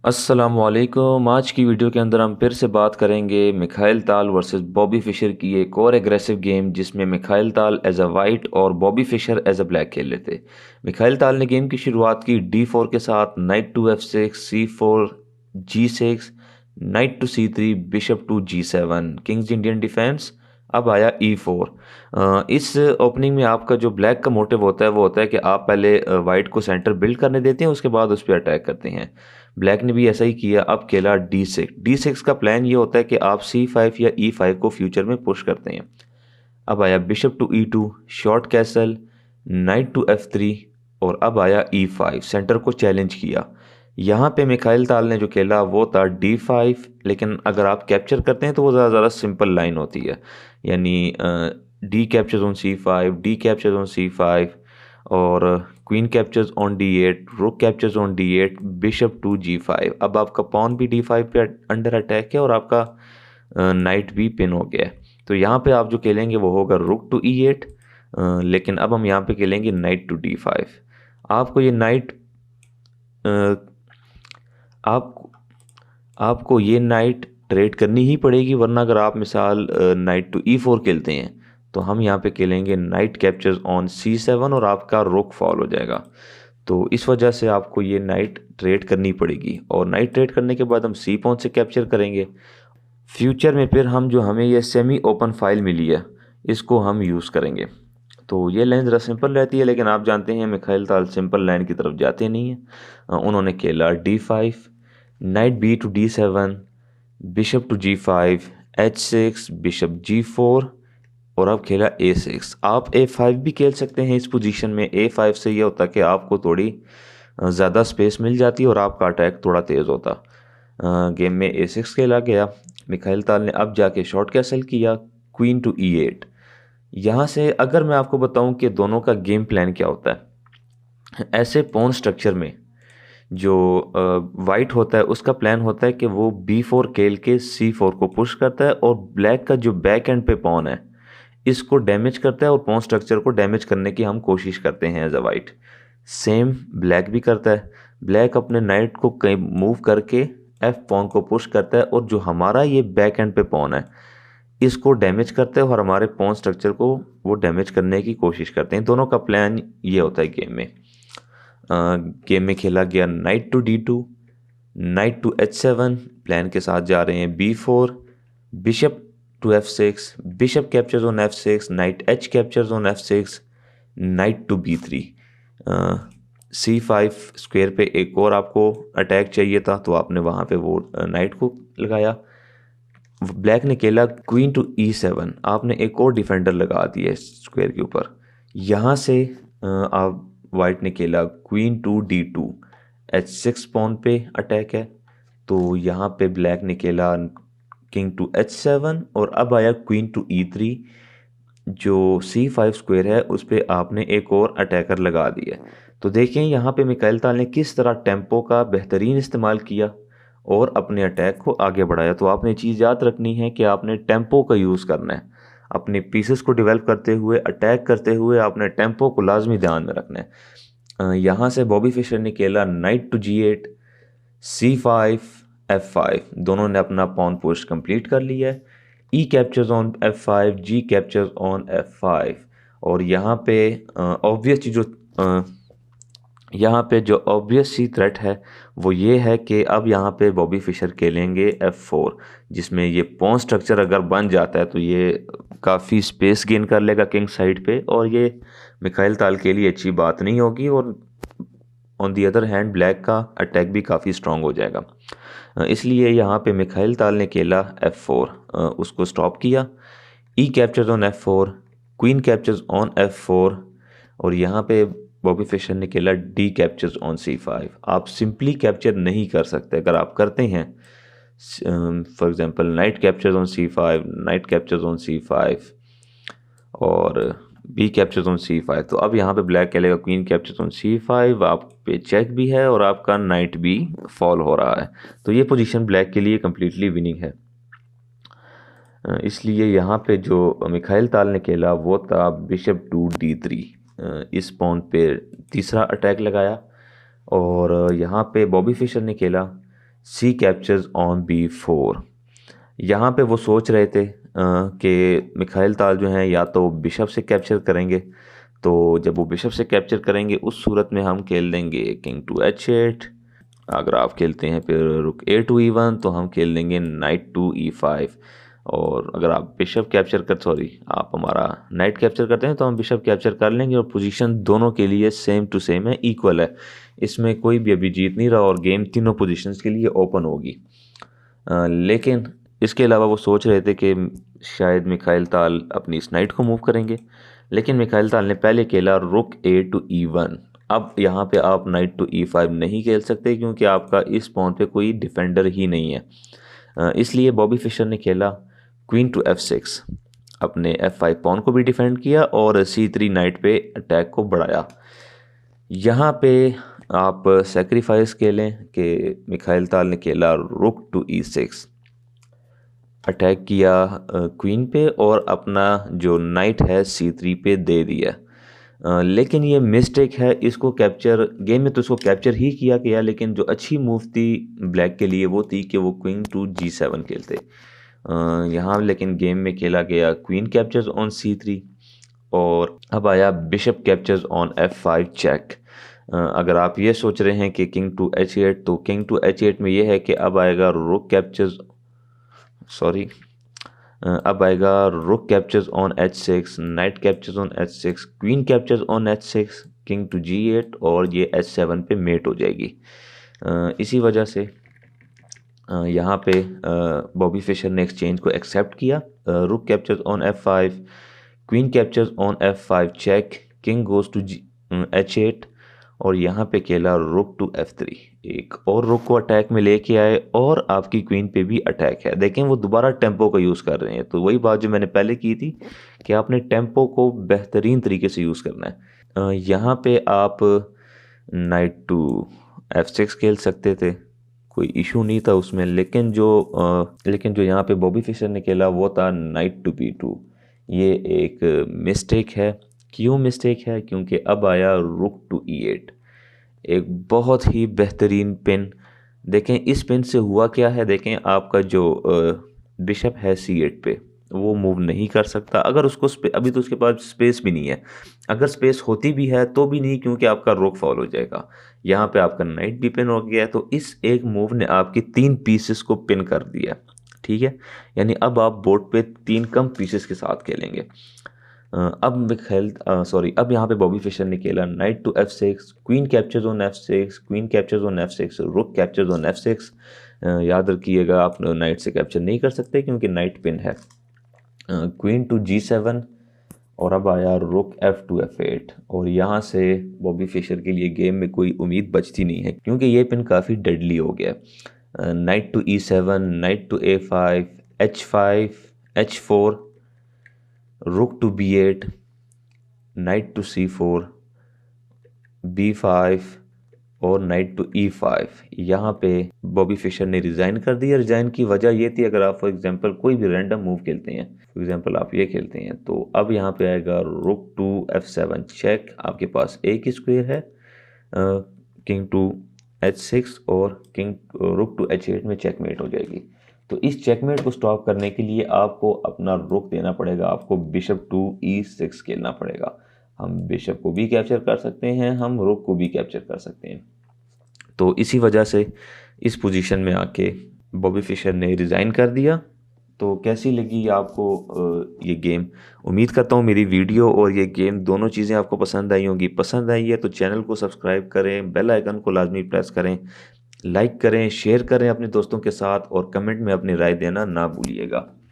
अस्सलामुअलैकुम। आज की वीडियो के अंदर हम फिर से बात करेंगे मिखाइल ताल वर्सेस बॉबी फिशर की एक और एग्रेसिव गेम जिसमें Mikhail Tal as a white और Bobby Fischer as a black खेल रहे थे। मिखाइल ताल ने गेम की शुरुआत की D4 के साथ knight to F6, C4, G6, knight to C3, bishop to G7, king's Indian defence. अब आया E4। इस ओपनिंग में आपका जो ब्लैक का मोटिव होता है वो होता है कि आप पहले वाइट को सेंटर बिल्ड करने देते हैं, उसके बाद उस पर अटैक करते हैं। ब्लैक ने भी ऐसा ही किया। अब खेला D6 का प्लान ये होता है कि आप C5 या E5 को फ्यूचर में पुश करते हैं। अब आया bishop to E2, short castle, knight to F3 और अब आया E5, सेंटर को चैलेंज किया। यहाँ पे मिखाइल ताल ने जो खेला वो था D5, लेकिन अगर आप कैप्चर करते हैं तो वो ज़्यादा सिंपल लाइन होती है, यानी D captures on C5, D captures on C5 और क्वीन कैप्चर्स ऑन D8, रुक captures on D8, bishop to G5। अब आपका पॉन भी D5 पे अंडर अटैक है और आपका नाइट भी पिन हो गया है। तो यहाँ पे आप जो खेलेंगे वो होगा रुक टू E8, लेकिन अब हम यहाँ पे खेलेंगे नाइट टू D5। आपको ये नाइट आप आपको ये नाइट ट्रेड करनी ही पड़ेगी, वरना अगर आप मिसाल नाइट टू E4 खेलते हैं तो हम यहाँ पे खेलेंगे नाइट कैप्चर्स ऑन C7 और आपका रुक फॉल हो जाएगा। तो इस वजह से आपको ये नाइट ट्रेड करनी पड़ेगी और नाइट ट्रेड करने के बाद हम C पॉइंट से कैप्चर करेंगे। फ्यूचर में फिर हम जो हमें ये सेमी ओपन फाइल मिली है इसको हम यूज़ करेंगे। तो ये लाइन ज़रा सिंपल रहती है, लेकिन आप जानते हैं मिखाइल ताल सिंपल लाइन की तरफ जाते नहीं हैं। उन्होंने खेला D5, knight B to D7, bishop to G5, H6, bishop G4 और अब खेला A6। आप A5 भी खेल सकते हैं इस पोजीशन में। A5 से ये होता कि आपको थोड़ी ज़्यादा स्पेस मिल जाती और आपका अटैक थोड़ा तेज़ होता। गेम में A6 खेला गया। मिखाइल ताल ने अब जाके शॉर्ट कैसल किया, क्वीन टू E8। यहाँ से अगर मैं आपको बताऊं कि दोनों का गेम प्लान क्या होता है, ऐसे पॉन स्ट्रक्चर में जो वाइट होता है उसका प्लान होता है कि वो B4 खेल के C4 को पुश करता है और ब्लैक का जो बैक एंड पे पॉन है इसको डैमेज करता है और पॉन स्ट्रक्चर को डैमेज करने की हम कोशिश करते हैं as a white. Same black भी करता है। ब्लैक अपने नाइट को कहीं मूव करके F पॉन को पुश करता है और जो हमारा ये बैक एंड पे पॉन है इसको डैमेज करते हैं और हमारे पॉन स्ट्रक्चर को वो डैमेज करने की कोशिश करते हैं। दोनों का प्लान ये होता है गेम में। गेम में खेला गया knight to D2, knight to H7, plan के साथ जा रहे हैं B4, bishop to F6, bishop captures on F6, knight H captures on F6, knight to B3। C5 square पे एक और आपको अटैक चाहिए था तो आपने वहाँ पे वो नाइट को लगाया। ब्लैक ने खेला क्वीन टू E7, आपने एक और डिफेंडर लगा दिया स्क्वायर के ऊपर। यहाँ से आप वाइट ने खेला queen to D2, H6 pawn पे अटैक है। तो यहाँ पे ब्लैक ने खेला किंग टू H7 और अब आया क्वीन टू E3। जो C5 स्क्वायर है उस पर आपने एक और अटैकर लगा दिया। तो देखें यहाँ पे मिखाइल ताल ने किस तरह टेम्पो का बेहतरीन इस्तेमाल किया और अपने अटैक को आगे बढ़ाया। तो आपने चीज़ याद रखनी है कि आपने टेम्पो का यूज़ करना है। अपने पीसेस को डेवलप करते हुए, अटैक करते हुए आपने टेम्पो को लाजमी ध्यान में रखना है। यहाँ से बॉबी फिशर ने खेला knight to G8, C5, F5, दोनों ने अपना पॉन पुश कंप्लीट कर लिया है। E captures on F5, G captures on F5 और यहाँ पे जो ऑब्वियस सी थ्रेट है वो ये है कि अब यहाँ पे बॉबी फिशर खेलेंगे F4, जिसमें ये पॉन स्ट्रक्चर अगर बन जाता है तो ये काफ़ी स्पेस गेन कर लेगा किंग साइड पे और ये मिखाइल ताल के लिए अच्छी बात नहीं होगी। और on the other hand black का अटैक भी काफ़ी स्ट्रॉन्ग हो जाएगा। इसलिए यहाँ पे मिखाइल ताल ने खेला F4, उसको स्टॉप किया। E captures on F4, queen captures on F4 और यहाँ पे बॉबी फिशर ने खेला D कैप्चर्स ऑन C5। आप सिंपली कैप्चर नहीं कर सकते। अगर आप करते हैं for example night captures on C5, night captures on C5 और B कैप्चर्स ऑन C5, तो अब यहाँ पे ब्लैक खेलेगा क्वीन कैप्चर्स ऑन C5, आप पे चेक भी है और आपका नाइट भी फॉल हो रहा है। तो ये पोजीशन ब्लैक के लिए कम्प्लीटली विनिंग है। इसलिए यहाँ पे जो मिखाइल ताल ने खेला वो था बिशप टू D3। इस पॉन पे तीसरा अटैक लगाया और यहाँ पे बॉबी फिशर ने खेला सी कैप्चर्स ऑन B4। यहाँ पे वो सोच रहे थे कि मिखाइल ताल जो हैं या तो बिशप से कैप्चर करेंगे, तो जब वो बिशप से कैप्चर करेंगे उस सूरत में हम खेल देंगे किंग टू H8। अगर आप खेलते हैं फिर रुक A2 E1 तो हम खेल देंगे नाइट टू E5। और अगर आप बिशप कैप्चर कर सॉरी आप हमारा नाइट कैप्चर करते हैं तो हम बिशप कैप्चर कर लेंगे। और पोजीशन दोनों के लिए सेम टू सेम है, इक्वल है, इसमें कोई भी अभी जीत नहीं रहा और गेम तीनों पोजीशंस के लिए ओपन होगी। लेकिन इसके अलावा वो सोच रहे थे कि शायद मिखाइल ताल अपनी इस नाइट को मूव करेंगे, लेकिन मिखाइल ताल ने पहले खेला रुक A2 E1। अब यहाँ पे आप नाइट टू E5 नहीं खेल सकते क्योंकि आपका इस पॉन पे कोई डिफेंडर ही नहीं है। इसलिए बॉबी फिशर ने खेला क्वीन टू F6, अपने F5 पॉन को भी डिफेंड किया और C3 नाइट पे अटैक को बढ़ाया। यहाँ पे आप सेक्रीफाइस खेलें कि मिखाइल ताल ने खेला रुक टू E6, अटैक किया क्वीन पे और अपना जो नाइट है C3 पे दे दिया। लेकिन ये मिस्टेक है, इसको कैप्चर गेम में तो इसको कैप्चर ही किया गया, लेकिन जो अच्छी मूव थी ब्लैक के लिए वो थी कि वो क्वीन टू G7 खेलते। यहाँ लेकिन गेम में खेला गया क्वीन कैप्चर्स ऑन C3 और अब आया bishop captures on F5 check. अगर आप ये सोच रहे हैं कि किंग टू H8 तो किंग टू H8 में ये है कि अब आएगा रुक कैप्चर्स अब आएगा rook captures on H6, knight captures on H6, queen captures on H6, king to G8 और ये H7 पे मेट हो जाएगी। इसी वजह से यहाँ पे बॉबी फिशर ने एक्सचेंज को एक्सेप्ट किया। Rook captures on F5, queen captures on F5 check, king goes to H8 और यहाँ पे खेला रुक टू F3। एक और रुक को अटैक में लेके आए और आपकी क्वीन पे भी अटैक है। देखें वो दोबारा टेम्पो का यूज़ कर रहे हैं, तो वही बात जो मैंने पहले की थी कि आपने टेम्पो को बेहतरीन तरीके से यूज़ करना है। यहाँ पे आप नाइट टू F6 खेल सकते थे, कोई इशू नहीं था उसमें, लेकिन जो यहाँ पे बॉबी फिशर ने खेला वो था नाइट टू B2। ये एक मिस्टेक है। क्यों मिस्टेक है? क्योंकि अब आया रुक टू E8, एक बहुत ही बेहतरीन पिन। देखें इस पिन से हुआ क्या है, देखें आपका जो बिशप है C8 पे वो मूव नहीं कर सकता। अगर उसको अभी तो उसके पास स्पेस भी नहीं है, अगर स्पेस होती भी है तो भी नहीं, क्योंकि आपका रुक फॉल हो जाएगा। यहाँ पे आपका नाइट भी पिन हो गया है, तो इस एक मूव ने आपकी 3 पीसेस को पिन कर दिया। ठीक है, यानी अब आप बोर्ड पे 3 कम पीसेस के साथ खेलेंगे। अब यहाँ पे बॉबी फिशर ने खेला knight to F6, queen captures on F6, queen captures on F6, rook captures on F6। याद रखिएगा आप नाइट से कैप्चर नहीं कर सकते क्योंकि नाइट पिन है। क्वीन टू G7 और अब आया रुक F2 F8 और यहाँ से बॉबी फिशर के लिए गेम में कोई उम्मीद बचती नहीं है क्योंकि ये पिन काफ़ी डेडली हो गया। Knight to E7, night to A5, H5, H4, रुक to B8, night to C4, B5 और नाइट टू E5। यहाँ पे बॉबी फिशर ने रिज़ाइन कर दिया। रिज़ाइन की वजह ये थी, अगर आप फॉर एग्जांपल कोई भी रैंडम मूव खेलते हैं, फॉर एग्जांपल आप ये खेलते हैं, तो अब यहाँ पे आएगा रुक टू F7 चेक, आपके पास एक ही स्क्वायर है, किंग टू H6 और किंग रुक टू H8 में चेकमेट हो जाएगी। तो इस चेकमेट को स्टॉप करने के लिए आपको अपना रुक देना पड़ेगा, आपको बिशप टू E6 खेलना पड़ेगा। हम बिशप को भी कैप्चर कर सकते हैं, हम रुक को भी कैप्चर कर सकते हैं। तो इसी वजह से इस पोजीशन में आके बॉबी फिशर ने रिज़ाइन कर दिया। तो कैसी लगी आपको ये गेम? उम्मीद करता हूँ मेरी वीडियो और ये गेम दोनों चीज़ें आपको पसंद आई होंगी। पसंद आई है तो चैनल को सब्सक्राइब करें, बेल आइकन को लाजमी प्रेस करें, लाइक करें, शेयर करें अपने दोस्तों के साथ और कमेंट में अपनी राय देना ना भूलिएगा।